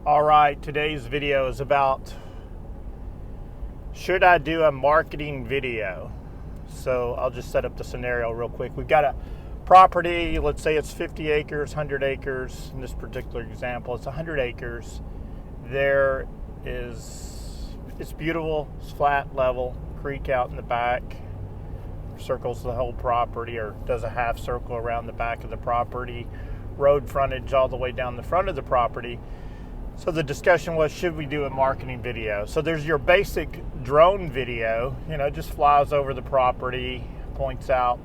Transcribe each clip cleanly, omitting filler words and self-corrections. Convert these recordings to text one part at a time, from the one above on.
All right, today's video is about should I do a marketing video? So I'll just set up the scenario real quick. We've got a property, let's say it's 50 acres, 100 acres. In this particular example, it's 100 acres. It's beautiful, it's flat, level, creek out in the back, circles the whole property or does a half circle around the back of the property, road frontage all the way down the front of the property. So the discussion was, should we do a marketing video? So there's your basic drone video, just flies over the property, points out,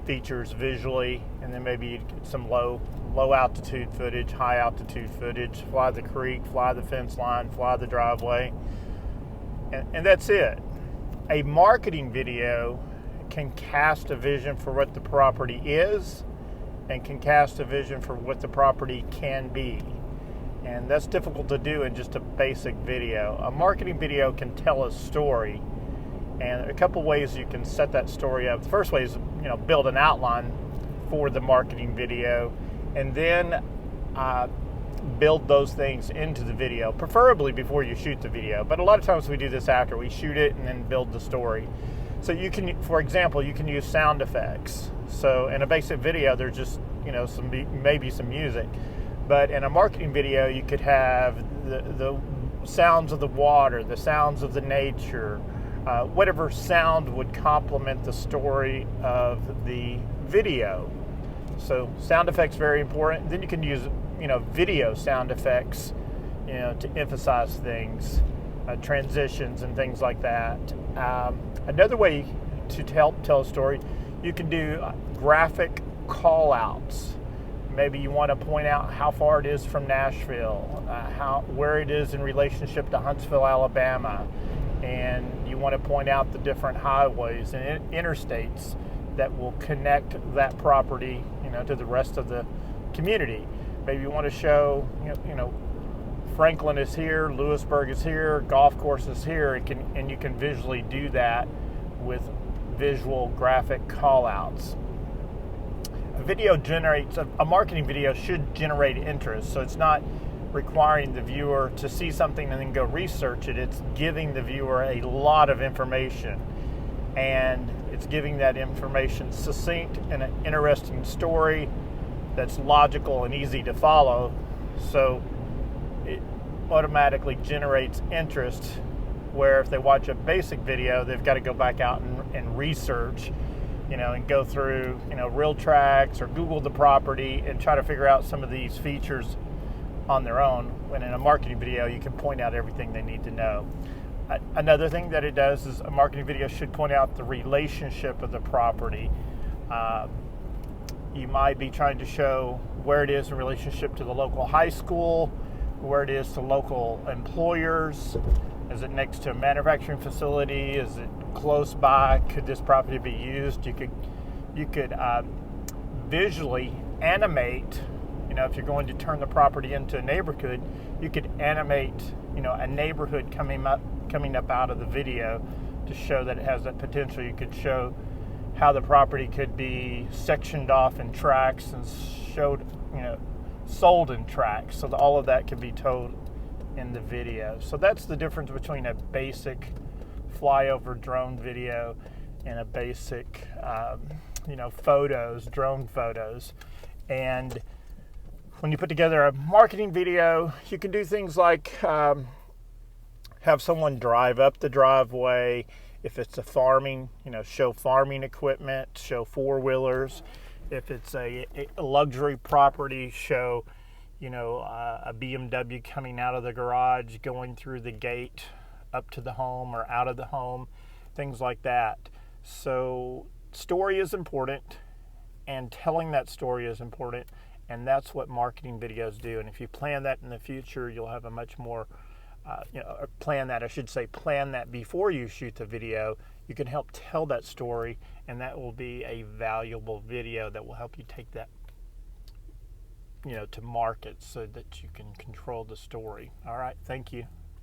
features visually, and then maybe you get some low altitude footage, high altitude footage, fly the creek, fly the fence line, fly the driveway, and that's it. A marketing video can cast a vision for what the property is and can cast a vision for what the property can be. And that's difficult to do in just a basic video. A marketing video can tell a story, and a couple ways you can set that story up. The first way is, build an outline for the marketing video, and then build those things into the video, preferably before you shoot the video. But a lot of times we do this after we shoot it and then build the story. So you can, for example, you can use sound effects. So in a basic video, there's just maybe some music. But in a marketing video, you could have the sounds of the water, the sounds of the nature, whatever sound would complement the story of the video. So sound effects very important. Then you can use, video sound effects, to emphasize things, transitions and things like that. Another way to help tell a story, you can do graphic call-outs. Maybe you want to point out how far it is from Nashville, where it is in relationship to Huntsville, Alabama, and you want to point out the different highways and interstates that will connect that property, to the rest of the community. Maybe you want to show, Franklin is here, Lewisburg is here, golf course is here, and you can visually do that with visual graphic call-outs. A marketing video should generate interest, so it's not requiring the viewer to see something and then go research it. It's giving the viewer a lot of information, and it's giving that information succinct and an interesting story that's logical and easy to follow, so it automatically generates interest, where if they watch a basic video, they've got to go back out and research, and go through, Realtors or Google the property and try to figure out some of these features on their own. When in a marketing video, you can point out everything they need to know. Another thing that it does is a marketing video should point out the relationship of the property. You might be trying to show where it is in relationship to the local high school, where it is to local employers. Is it next to a manufacturing facility? Is it close by? Could this property be used? You could visually animate. If you're going to turn the property into a neighborhood, you could animate, a neighborhood coming up out of the video to show that it has that potential. You could show how the property could be sectioned off in tracts and sold in tracts. So all of that could be told in the video. So that's the difference between a basic flyover drone video and a basic, drone photos. And when you put together a marketing video, you can do things like have someone drive up the driveway. If it's a farming, show farming equipment, show four-wheelers. If it's a luxury property, show a BMW coming out of the garage, going through the gate up to the home or out of the home, things like that. So story is important, and telling that story is important, and that's what marketing videos do. And if you plan that in the future, you'll have a much more, plan that before you shoot the video. You can help tell that story, and that will be a valuable video that will help you take that to market so that you can control the story. All right, thank you.